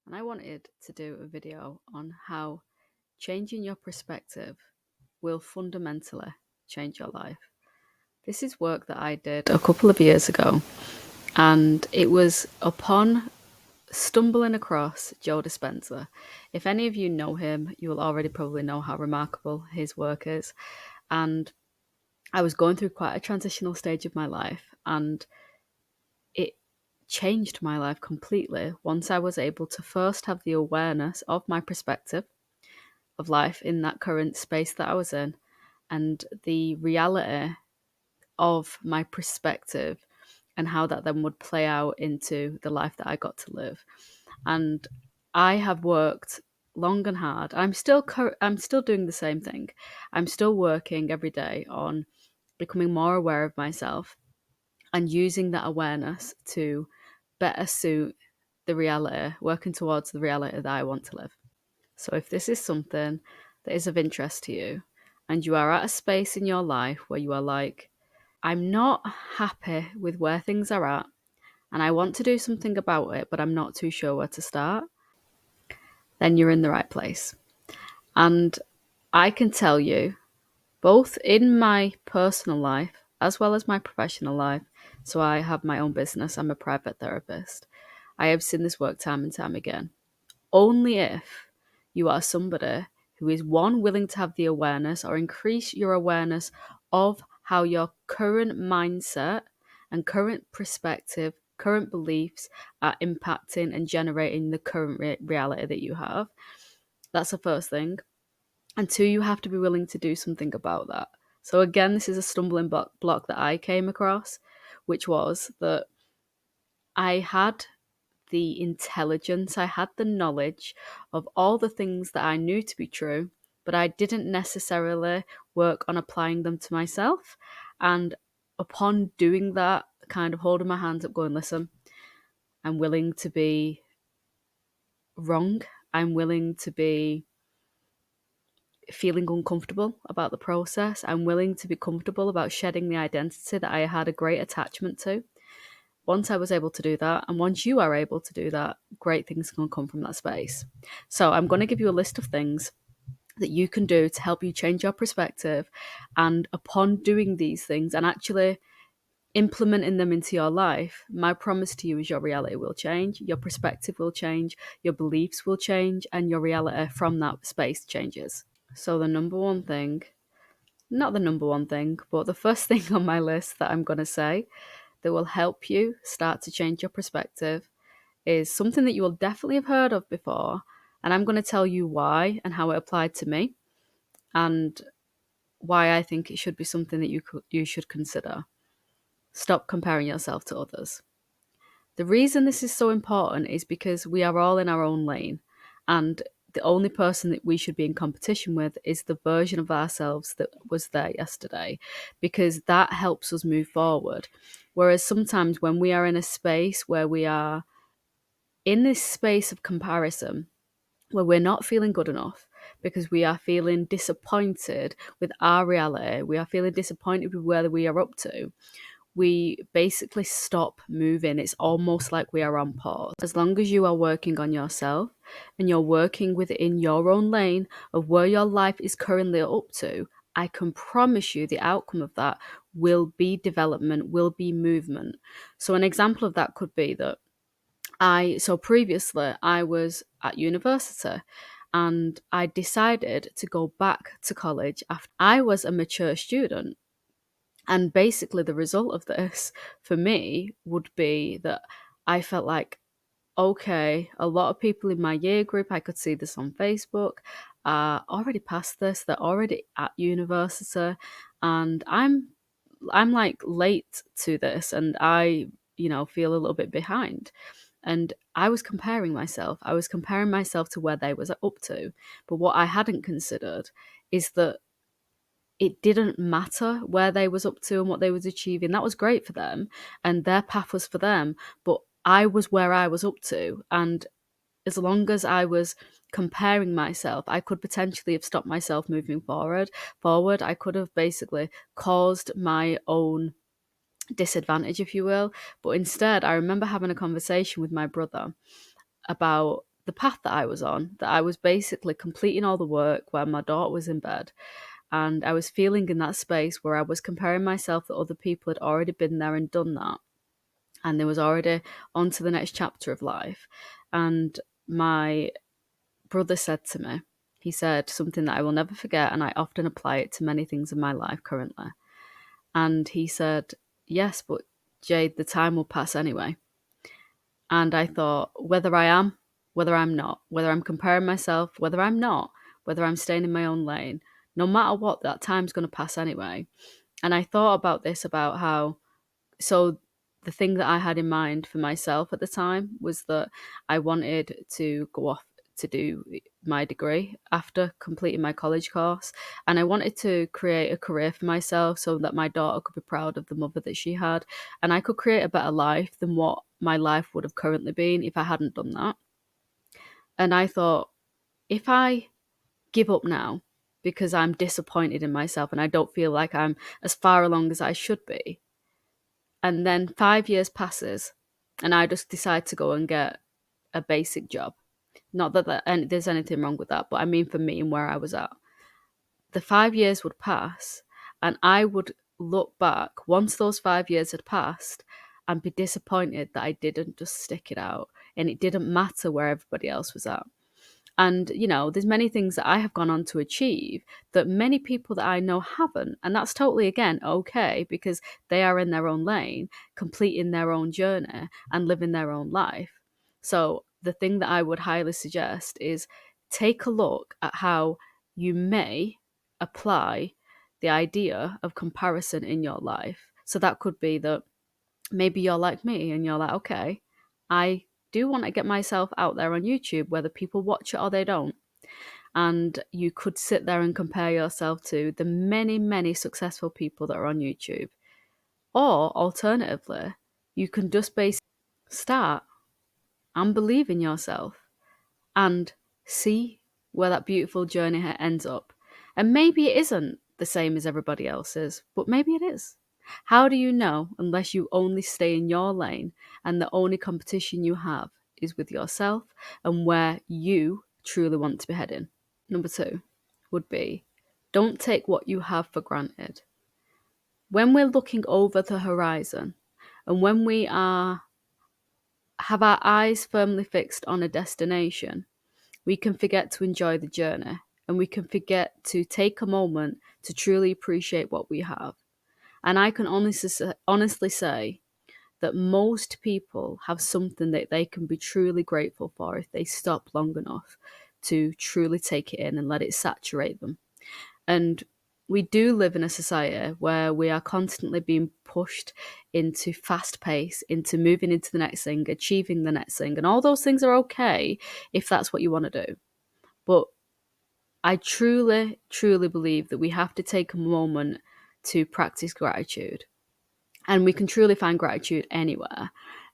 and I wanted to do a video on how changing your perspective will fundamentally change your life. This is work that I did a couple of years ago, and it was upon stumbling across Joe Dispenza. If any of you know him, you will already probably know how remarkable his work is. And I was going through quite a transitional stage of my life, and it changed my life completely once I was able to first have the awareness of my perspective of life in that current space that I was in, and the reality of my perspective and how that then would play out into the life that I got to live. And I have worked long and hard. I'm still doing the same thing. I'm still working every day on becoming more aware of myself and using that awareness to better suit the reality, working towards the reality that I want to live. So if this is something that is of interest to you and you are at a space in your life where you are like, I'm not happy with where things are at and I want to do something about it, but I'm not too sure where to start, then you're in the right place. And I can tell you, both in my personal life as well as my professional life, so I have my own business, I'm a private therapist, I have seen this work time and time again. Only if you are somebody who is one, willing to have the awareness or increase your awareness of how your current mindset and current perspective, current beliefs are impacting and generating the current reality that you have. That's the first thing. And two, you have to be willing to do something about that. So again, this is a stumbling block that I came across, which was that I had the intelligence, I had the knowledge of all the things that I knew to be true, but I didn't necessarily work on applying them to myself. And upon doing that, kind of holding my hands up, going, listen, I'm willing to be wrong. I'm willing to be feeling uncomfortable about the process. I'm willing to be comfortable about shedding the identity that I had a great attachment to. Once I was able to do that, and once you are able to do that, great things can come from that space. So I'm going to give you a list of things that you can do to help you change your perspective. And upon doing these things and actually implementing them into your life, my promise to you is your reality will change, your perspective will change, your beliefs will change, and your reality from that space changes. So the number one thing, not the number one thing, but the first thing on my list that I'm going to say that will help you start to change your perspective is something that you will definitely have heard of before. And I'm going to tell you why and how it applied to me and why I think it should be something that you should consider. Stop comparing yourself to others. The reason this is so important is because we are all in our own lane, and the only person that we should be in competition with is the version of ourselves that was there yesterday, because that helps us move forward. Whereas sometimes when we are in a space where we are in this space of comparison, where we're not feeling good enough because we are feeling disappointed with our reality, we are feeling disappointed with where we are up to, we basically stop moving. It's almost like we are on pause. As long as you are working on yourself and you're working within your own lane of where your life is currently up to, I can promise you the outcome of that will be development, will be movement. So an example of that could be that previously I was at university and I decided to go back to college after I was a mature student. And basically, the result of this for me would be that I felt like, okay, a lot of people in my year group, I could see this on Facebook, are already past this, they're already at university, and I'm like late to this, and I, feel a little bit behind. And I was comparing myself. I was comparing myself to where they was up to. But what I hadn't considered is that it didn't matter where they was up to and what they was achieving. That was great for them and their path was for them, but I was where I was up to, and as long as I was comparing myself, I could potentially have stopped myself moving forward. I could have basically caused my own disadvantage, if you will. But instead, I remember having a conversation with my brother about the path that I was on, that I was basically completing all the work where my daughter was in bed. And I was feeling in that space where I was comparing myself that other people had already been there and done that. And they was already on to the next chapter of life. And my brother said to me, he said something that I will never forget, and I often apply it to many things in my life currently. And he said, yes, but Jade, the time will pass anyway. And I thought, whether I am, whether I'm not, whether I'm comparing myself, whether I'm not, whether I'm staying in my own lane, no matter what, that time's going to pass anyway. And I thought about this, about how, so the thing that I had in mind for myself at the time was that I wanted to go off to do my degree after completing my college course. And I wanted to create a career for myself so that my daughter could be proud of the mother that she had. And I could create a better life than what my life would have currently been if I hadn't done that. And I thought, if I give up now because I'm disappointed in myself and I don't feel like I'm as far along as I should be, and then 5 years passes and I just decide to go and get a basic job. Not that and there's anything wrong with that, but I mean for me and where I was at. The 5 years would pass and I would look back once those 5 years had passed and be disappointed that I didn't just stick it out and it didn't matter where everybody else was at. And, there's many things that I have gone on to achieve that many people that I know haven't. And that's totally, again, okay, because they are in their own lane, completing their own journey and living their own life. So the thing that I would highly suggest is take a look at how you may apply the idea of comparison in your life. So that could be that maybe you're like me and you're like, okay, I do want to get myself out there on YouTube, whether people watch it or they don't. And you could sit there and compare yourself to the many, many successful people that are on YouTube. Or alternatively, you can just basically start and believe in yourself and see where that beautiful journey ends up. And maybe it isn't the same as everybody else's, but maybe it is. How do you know unless you only stay in your lane and the only competition you have is with yourself and where you truly want to be heading? Number 2 would be, don't take what you have for granted. When we're looking over the horizon and when we have our eyes firmly fixed on a destination, we can forget to enjoy the journey and we can forget to take a moment to truly appreciate what we have. And I can honestly say that most people have something that they can be truly grateful for if they stop long enough to truly take it in and let it saturate them. And we do live in a society where we are constantly being pushed into fast pace, into moving into the next thing, achieving the next thing. And all those things are okay if that's what you want to do. But I truly, truly believe that we have to take a moment to practice gratitude. And we can truly find gratitude anywhere.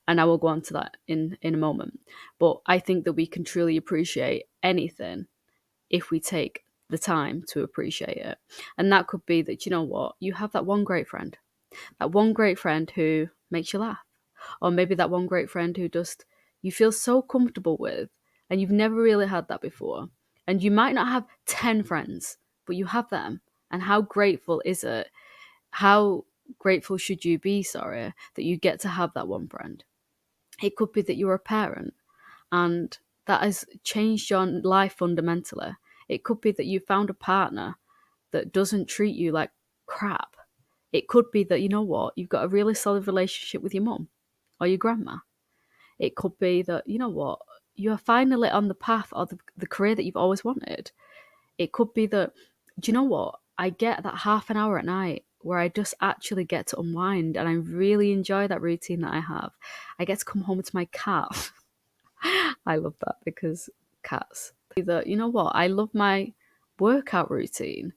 And I will go on to that in a moment. But I think that we can truly appreciate anything if we take the time to appreciate it. And that could be that, you have that one great friend. That one great friend who makes you laugh. Or maybe that one great friend who just you feel so comfortable with and you've never really had that before. And you might not have 10 friends, but you have them. And how grateful is it? How grateful should you be, that you get to have that one friend? It could be that you're a parent and that has changed your life fundamentally. It could be that you found a partner that doesn't treat you like crap. It could be that, you've got a really solid relationship with your mum or your grandma. It could be that, you are finally on the path or the career that you've always wanted. It could be that, I get that half an hour at night where I just actually get to unwind and I really enjoy that routine that I have. I get to come home to my cat. I love that because cats. That, I love my workout routine.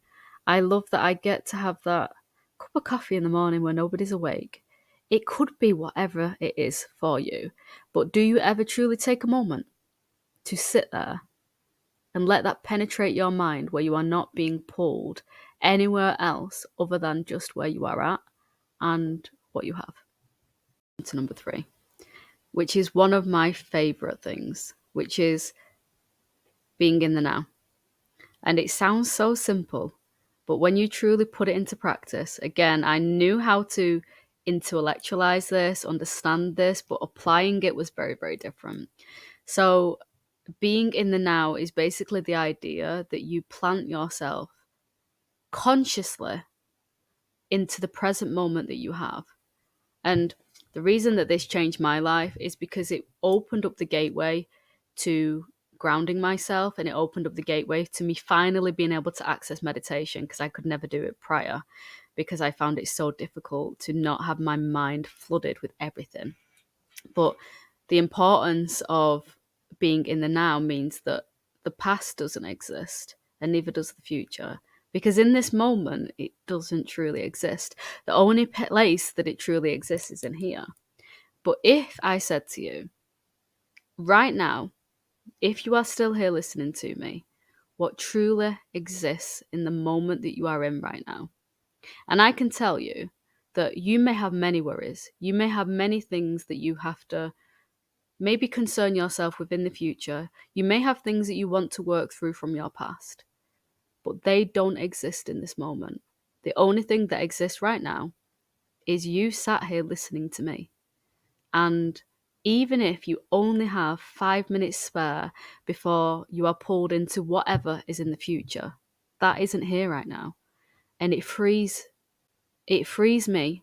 I love that I get to have that cup of coffee in the morning when nobody's awake. It could be whatever it is for you, but do you ever truly take a moment to sit there and let that penetrate your mind where you are not being pulled anywhere else other than just where you are at and what you have? To number 3, which is one of my favorite things, which is being in the now. And it sounds so simple, but when you truly put it into practice, again, I knew how to intellectualize this, understand this, but applying it was very, very different. So, being in the now is basically the idea that you plant yourself consciously into the present moment that you have. And the reason that this changed my life is because it opened up the gateway to grounding myself, and it opened up the gateway to me finally being able to access meditation, because I could never do it prior, because I found it so difficult to not have my mind flooded with everything. But the importance of being in the now means that the past doesn't exist, and neither does the future. Because in this moment, it doesn't truly exist. The only place that it truly exists is in here. But if I said to you, right now, if you are still here listening to me, what truly exists in the moment that you are in right now? And I can tell you that you may have many worries. You may have many things that you have to maybe concern yourself with in the future. You may have things that you want to work through from your past, but they don't exist in this moment. The only thing that exists right now is you sat here listening to me. And even if you only have 5 minutes spare before you are pulled into whatever is in the future, that isn't here right now. And it frees me,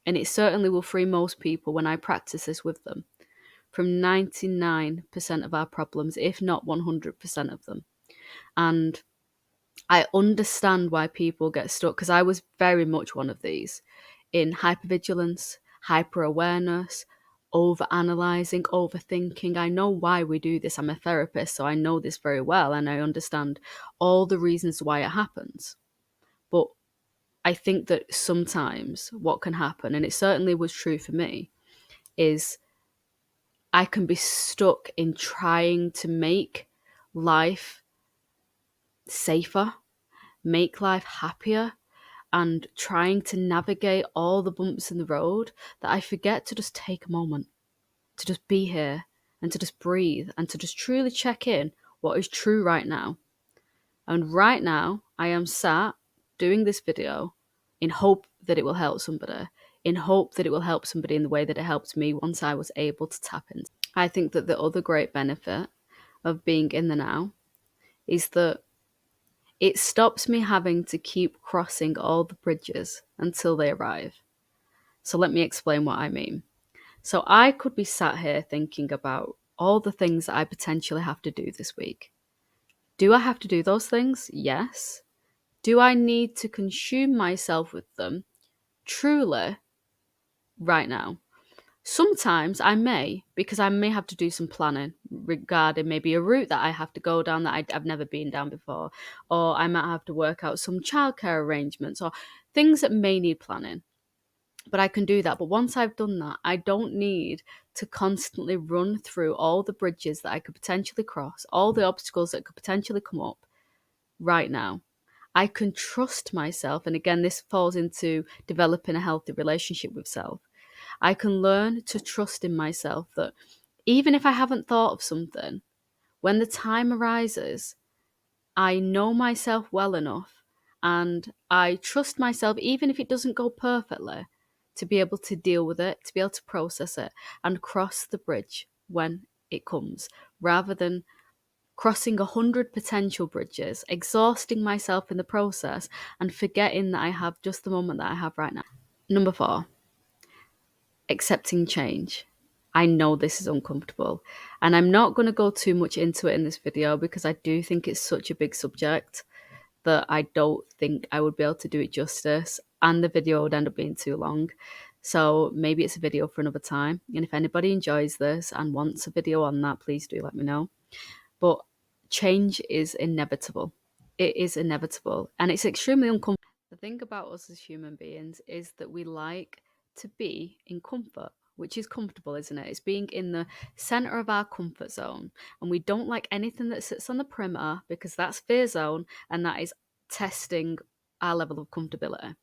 and it certainly will free most people when I practice this with them, from 99% of our problems, if not 100% of them. And I understand why people get stuck, because I was very much one of these, in hypervigilance, hyper awareness, over analyzing, overthinking. I know why we do this. I'm a therapist, so I know this very well, and I understand all the reasons why it happens. But I think that sometimes what can happen, and it certainly was true for me, is I can be stuck in trying to make life safer, make life happier, and trying to navigate all the bumps in the road, that I forget to just take a moment, to just be here, and to just breathe, and to just truly check in what is true right now. And right now, I am sat doing this video in hope that it will help somebody, in hope that it will help somebody in the way that it helped me once I was able to tap in. I think that the other great benefit of being in the now is that it stops me having to keep crossing all the bridges until they arrive. So let me explain what I mean. So I could be sat here thinking about all the things that I potentially have to do this week. Do I have to do those things? Yes. Do I need to consume myself with them? Truly, right now. Sometimes I may, because I may have to do some planning regarding maybe a route that I have to go down that I've never been down before, or I might have to work out some childcare arrangements or things that may need planning. But I can do that. But once I've done that, I don't need to constantly run through all the bridges that I could potentially cross, all the obstacles that could potentially come up right now. I can trust myself. And again, this falls into developing a healthy relationship with self. I can learn to trust in myself that even if I haven't thought of something, when the time arises, I know myself well enough, and I trust myself, even if it doesn't go perfectly, to be able to deal with it, to be able to process it, and cross the bridge when it comes, rather than crossing 100 potential bridges, exhausting myself in the process, and forgetting that I have just the moment that I have right now. Number 4, accepting change. I know this is uncomfortable, and I'm not going to go too much into it in this video because I do think it's such a big subject that I don't think I would be able to do it justice, and the video would end up being too long. So maybe it's a video for another time. And if anybody enjoys this and wants a video on that, please do let me know. But change is inevitable. It is inevitable, and it's extremely uncomfortable. The thing about us as human beings is that we like to be in comfort, which is comfortable, isn't it? It's being in the center of our comfort zone. And we don't like anything that sits on the perimeter, because that's fear zone, and that is testing our level of comfortability.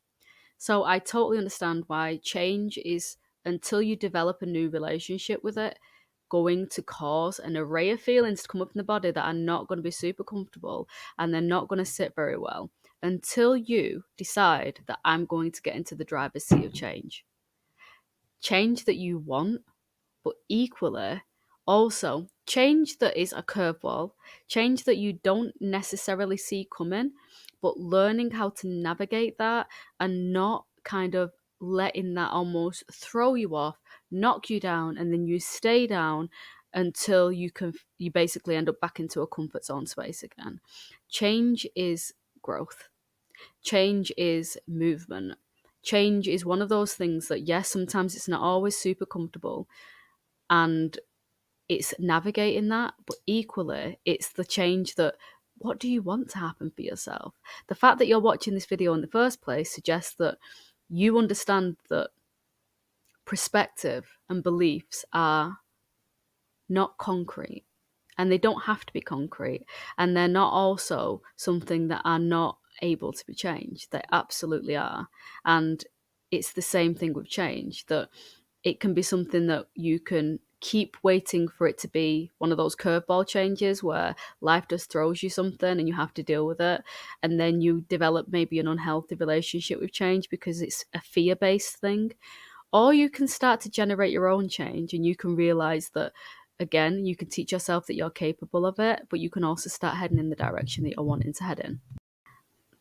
So I totally understand why change is, until you develop a new relationship with it, going to cause an array of feelings to come up in the body that are not going to be super comfortable, and they're not going to sit very well until you decide that I'm going to get into the driver's seat of change. Change that you want, but equally also change that is a curveball, change that you don't necessarily see coming, but learning how to navigate that and not kind of letting that almost throw you off, knock you down, and then you stay down until you basically end up back into a comfort zone space again. Change is growth. Change is movement. Change is one of those things that, yes, sometimes it's not always super comfortable, and it's navigating that, but equally it's the change that, what do you want to happen for yourself? The fact that you're watching this video in the first place suggests that you understand that perspective and beliefs are not concrete, and they don't have to be concrete, and they're not also something that are not able to be changed. They absolutely are. And it's the same thing with change, that it can be something that you can keep waiting for it to be one of those curveball changes where life just throws you something and you have to deal with it, and then you develop maybe an unhealthy relationship with change because it's a fear-based thing. Or you can start to generate your own change, and you can realize that, again, you can teach yourself that you're capable of it, but you can also start heading in the direction that you're wanting to head in.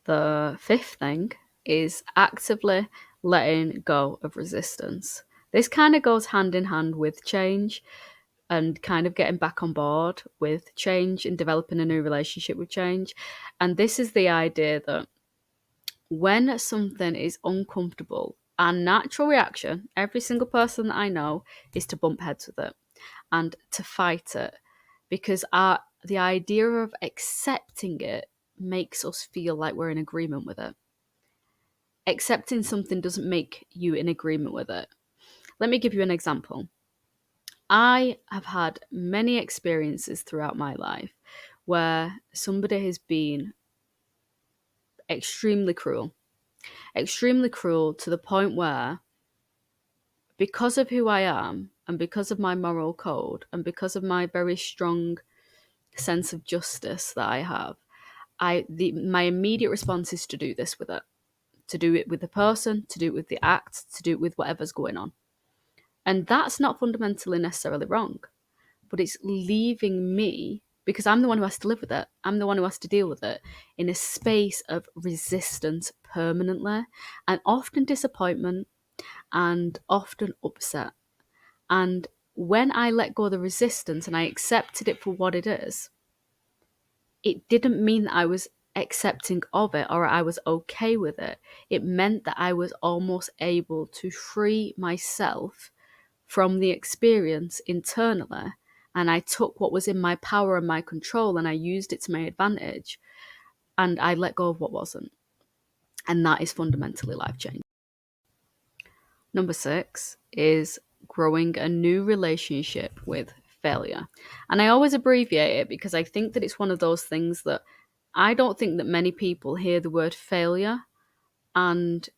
The fifth thing is actively letting go of resistance. This kind of goes hand in hand with change and kind of getting back on board with change and developing a new relationship with change. And this is the idea that when something is uncomfortable, our natural reaction, every single person that I know, is to bump heads with it and to fight it, because the idea of accepting it makes us feel like we're in agreement with it. Accepting something doesn't make you in agreement with it. Let me give you an example. I have had many experiences throughout my life where somebody has been extremely cruel to the point where, because of who I am and because of my moral code and because of my very strong sense of justice that I have, my immediate response is to do this with it, to do it with the person, to do it with the act, to do it with whatever's going on. And that's not fundamentally necessarily wrong, but it's leaving me, because I'm the one who has to live with it, I'm the one who has to deal with it, in a space of resistance permanently, and often disappointment and often upset. And when I let go of the resistance and I accepted it for what it is, it didn't mean that I was accepting of it or I was okay with it. It meant that I was almost able to free myself from the experience internally, and I took what was in my power and my control and I used it to my advantage, and I let go of what wasn't. And that is fundamentally life changing. Number 6 is growing a new relationship with failure. And I always abbreviate it because I think that it's one of those things that I don't think that many people hear the word failure and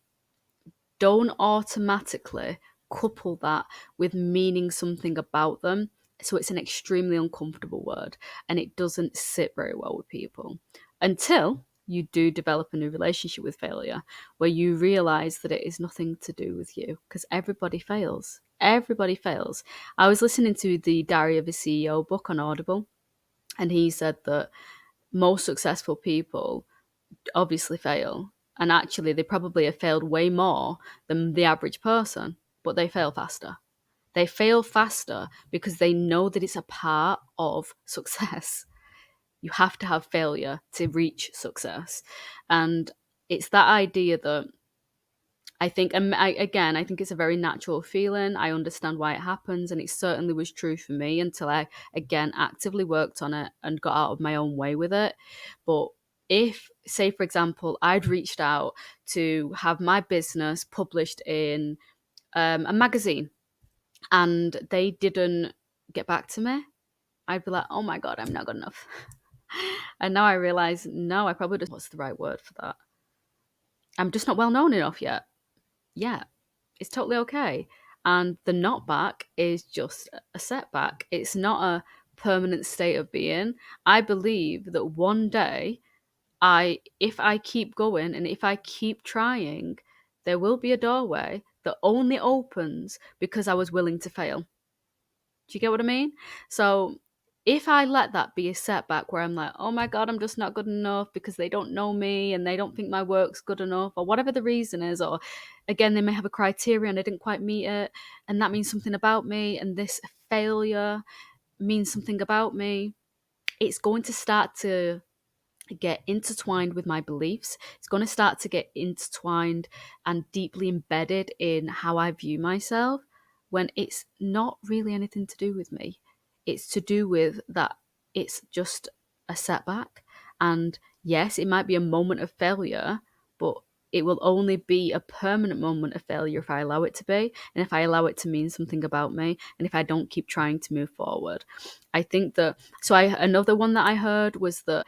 don't automatically couple that with meaning something about them. So it's an extremely uncomfortable word, and it doesn't sit very well with people until you do develop a new relationship with failure, where you realize that it is nothing to do with you, because everybody fails. Everybody fails. I was listening to the Diary of a CEO book on Audible, and he said that most successful people obviously fail. And actually, they probably have failed way more than the average person, but they fail faster. They fail faster because they know that it's a part of success. You have to have failure to reach success. And it's that idea that I think, and I think it's a very natural feeling. I understand why it happens, and it certainly was true for me until I, again, actively worked on it and got out of my own way with it. But if, say, for example, I'd reached out to have my business published in a magazine and they didn't get back to me, I'd be like, oh my God, I'm not good enough. And now I realize, no, I probably just, what's the right word for that? I'm just not well known enough yet. Yeah, it's totally okay. And the knockback is just a setback. It's not a permanent state of being. I believe that one day, if I keep going and if I keep trying, there will be a doorway that only opens because I was willing to fail. Do you get what I mean? So if I let that be a setback where I'm like, oh my God, I'm just not good enough because they don't know me and they don't think my work's good enough, or whatever the reason is, or again, they may have a criteria and I didn't quite meet it, and that means something about me, and this failure means something about me, it's going to start to get intertwined with my beliefs. It's going to start to get intertwined and deeply embedded in how I view myself, when it's not really anything to do with me. It's to do with that it's just a setback. And yes, it might be a moment of failure, but it will only be a permanent moment of failure if I allow it to be, and if I allow it to mean something about me, and if I don't keep trying to move forward. I think that, another one that I heard was that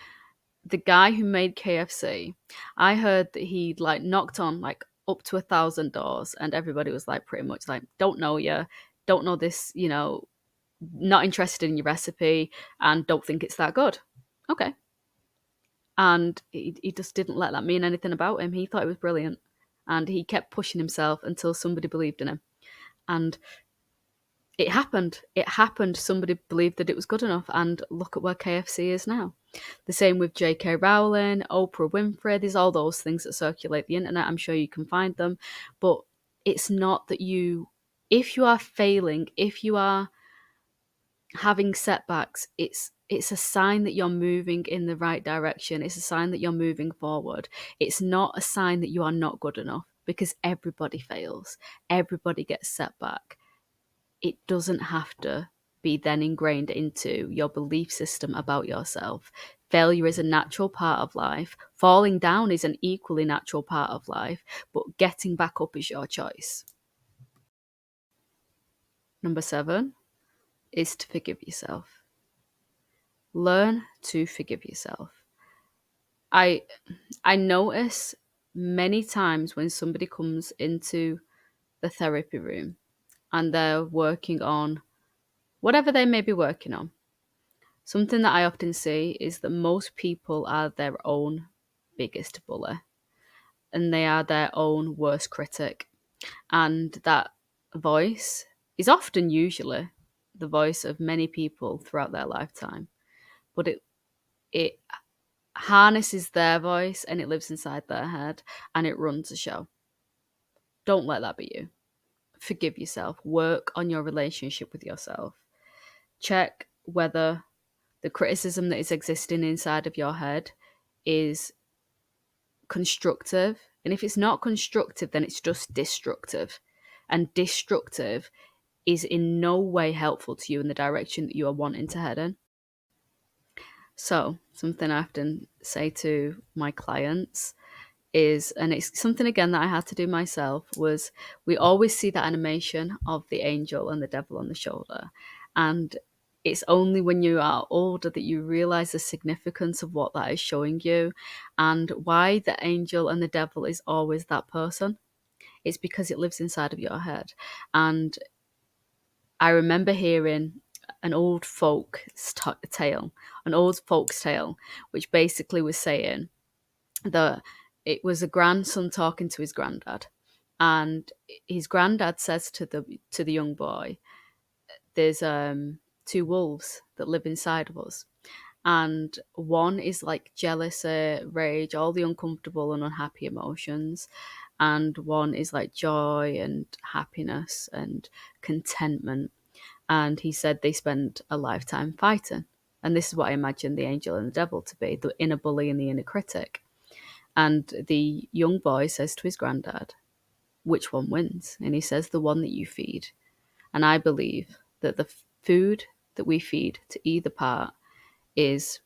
the guy who made KFC, I heard that he'd like knocked on like up to 1,000 doors, and everybody was like pretty much like, don't know you, don't know this, not interested in your recipe, and don't think it's that good. Okay. And he just didn't let that mean anything about him. He thought it was brilliant. And he kept pushing himself until somebody believed in him. And it happened. It happened. Somebody believed that it was good enough. And look at where KFC is now. The same with J.K. Rowling, Oprah Winfrey. There's all those things that circulate the internet. I'm sure you can find them. But it's not that if you are failing, if you are having setbacks, it's a sign that you're moving in the right direction. It's a sign that you're moving forward. It's not a sign that you are not good enough, because everybody fails. Everybody gets setback. It doesn't have to be then ingrained into your belief system about yourself. Failure is a natural part of life. Falling down is an equally natural part of life, but getting back up is your choice. Number 7 is to forgive yourself. Learn to forgive yourself. I notice many times when somebody comes into the therapy room and they're working on whatever they may be working on, something that I often see is that most people are their own biggest bully, and they are their own worst critic. And that voice is often, usually, the voice of many people throughout their lifetime. But it harnesses their voice and it lives inside their head and it runs the show. Don't let that be you. Forgive yourself. Work on your relationship with yourself. Check whether the criticism that is existing inside of your head is constructive. And if it's not constructive, then it's just destructive. And destructive is in no way helpful to you in the direction that you are wanting to head in. So, something I often say to my clients is, and it's something again that I had to do myself, was we always see that animation of the angel and the devil on the shoulder. And it's only when you are older that you realize the significance of what that is showing you and why the angel and the devil is always that person. It's because it lives inside of your head. And I remember hearing an old folk's tale, which basically was saying that it was a grandson talking to his granddad, and his granddad says to the young boy, "There's 2 wolves that live inside of us, and one is like jealousy, rage, all the uncomfortable and unhappy emotions, and one is like joy and happiness and contentment." And he said they spend a lifetime fighting. And this is what I imagine the angel and the devil to be, the inner bully and the inner critic. And the young boy says to his granddad, which one wins? And he says, the one that you feed. And I believe that the food that we feed to either part is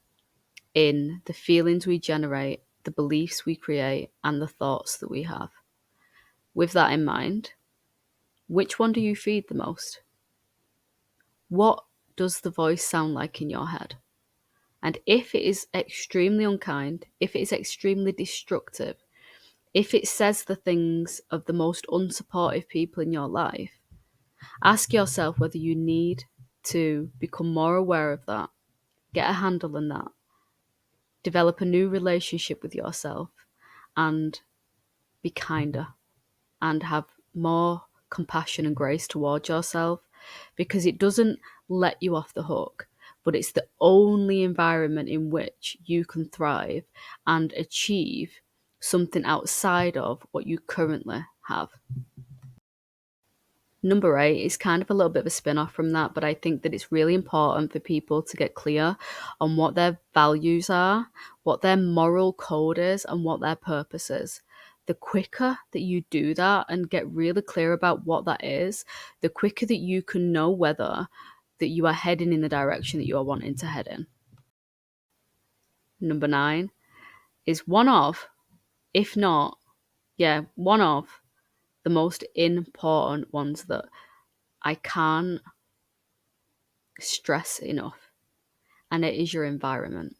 in the feelings we generate, the beliefs we create, and the thoughts that we have. With that in mind, which one do you feed the most? What does the voice sound like in your head? And if it is extremely unkind, if it is extremely destructive, if it says the things of the most unsupportive people in your life, Ask yourself whether you need to become more aware of that, get a handle on that, develop a new relationship with yourself, and be kinder and have more compassion and grace towards yourself, because it doesn't let you off the hook, but it's the only environment in which you can thrive and achieve something outside of what you currently have. Number 8 is kind of a little bit of a spin off from that, but I think that it's really important for people to get clear on what their values are, what their moral code is, and what their purpose is. The quicker that you do that and get really clear about what that is, the quicker that you can know whether that you are heading in the direction that you are wanting to head in. Number 9 is one of, if not, one of the most important ones that I can't stress enough, and it is your environment.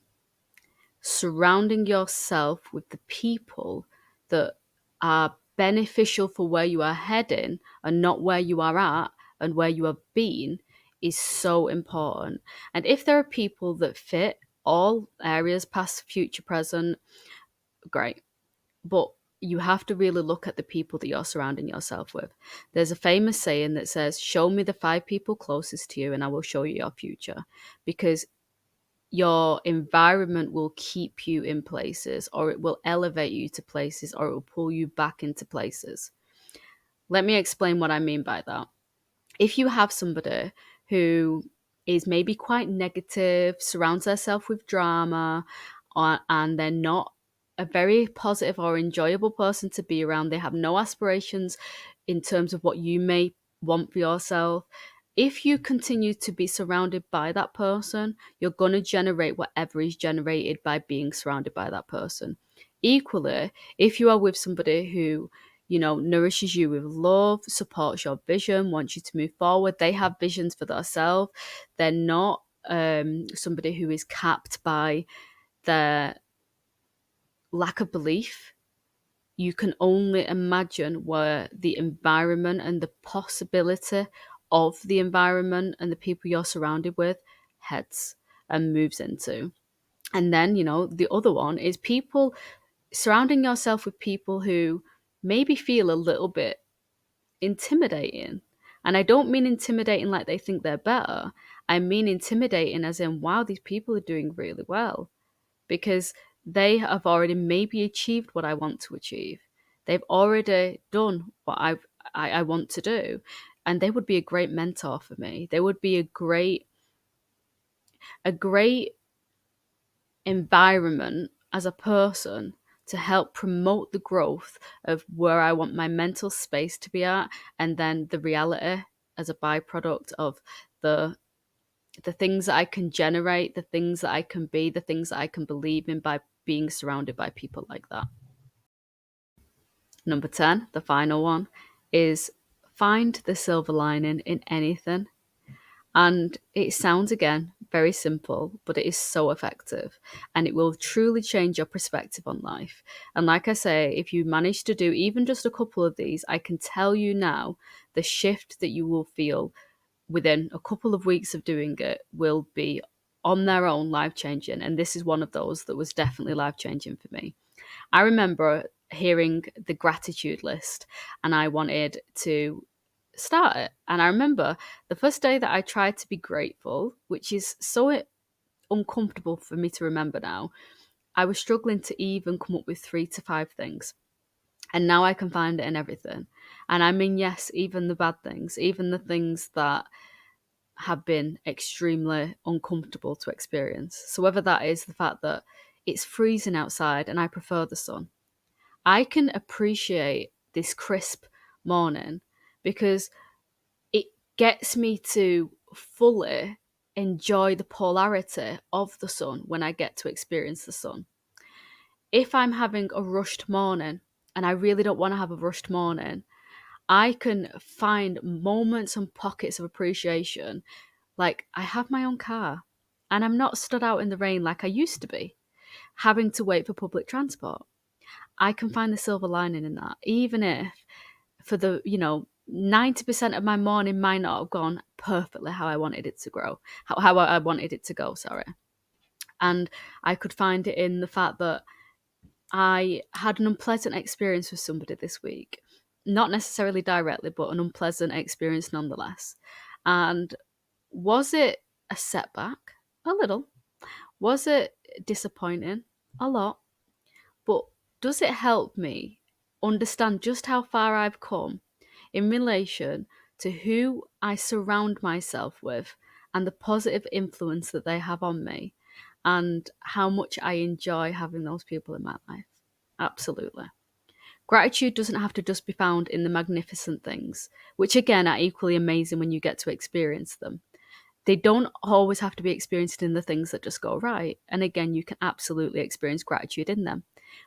Surrounding yourself with the people that are beneficial for where you are heading and not where you are at and where you have been is so important. And if there are people that fit all areas, past, future, present, great. But you have to really look at the people that you're surrounding yourself with. There's a famous saying that says, show me the 5 people closest to you and I will show you your future. Because your environment will keep you in places, or it will elevate you to places, or it will pull you back into places. Let me explain what I mean by that. If you have somebody who is maybe quite negative, surrounds themselves with drama, and they're not a very positive or enjoyable person to be around, they have no aspirations in terms of what you may want for yourself. If you continue to be surrounded by that person, you're going to generate whatever is generated by being surrounded by that person. Equally, if you are with somebody who nourishes you with love, supports your vision, wants you to move forward. They have visions for themselves. They're not somebody who is capped by their lack of belief. You can only imagine where the environment and the possibility of the environment and the people you're surrounded with heads and moves into. And then, the other one is people surrounding yourself with people who maybe feel a little bit intimidating. And I don't mean intimidating like they think they're better. I mean intimidating as in, wow, these people are doing really well because they have already maybe achieved what I want to achieve. They've already done what I want to do. And they would be a great mentor for me. They would be a great environment as a person to help promote the growth of where I want my mental space to be at, and then the reality as a byproduct of the things that I can generate, the things that I can be, the things that I can believe in by being surrounded by people like that. Number 10, the final one, is find the silver lining in anything. And it sounds, again, very simple, but it is so effective and it will truly change your perspective on life. And like I say, if you manage to do even just a couple of these, I can tell you now the shift that you will feel within a couple of weeks of doing it will be on their own life-changing. And this is one of those that was definitely life-changing for me. I remember hearing the gratitude list and I wanted to start it. And I remember the first day that I tried to be grateful, which is so uncomfortable for me to remember now, I was struggling to even come up with 3 to 5 things. And now I can find it in everything. And I mean, yes, even the bad things, even the things that have been extremely uncomfortable to experience. So whether that is the fact that it's freezing outside and I prefer the sun, I can appreciate this crisp morning because it gets me to fully enjoy the polarity of the sun when I get to experience the sun. If I'm having a rushed morning, and I really don't want to have a rushed morning, I can find moments and pockets of appreciation. Like, I have my own car and I'm not stood out in the rain like I used to be, having to wait for public transport. I can find the silver lining in that, even if for the 90% of my morning might not have gone perfectly how I wanted it to grow, how I wanted it to go, sorry. And I could find it in the fact that I had an unpleasant experience with somebody this week. Not necessarily directly, but an unpleasant experience nonetheless. And was it a setback? A little. Was it disappointing? A lot. But does it help me understand just how far I've come in relation to who I surround myself with and the positive influence that they have on me and how much I enjoy having those people in my life? Absolutely. Gratitude doesn't have to just be found in the magnificent things, which again are equally amazing when you get to experience them. They don't always have to be experienced in the things that just go right. And again, you can absolutely experience gratitude in them.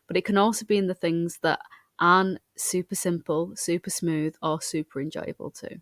But it can also be in the things that aren't super simple, super smooth, or super enjoyable too.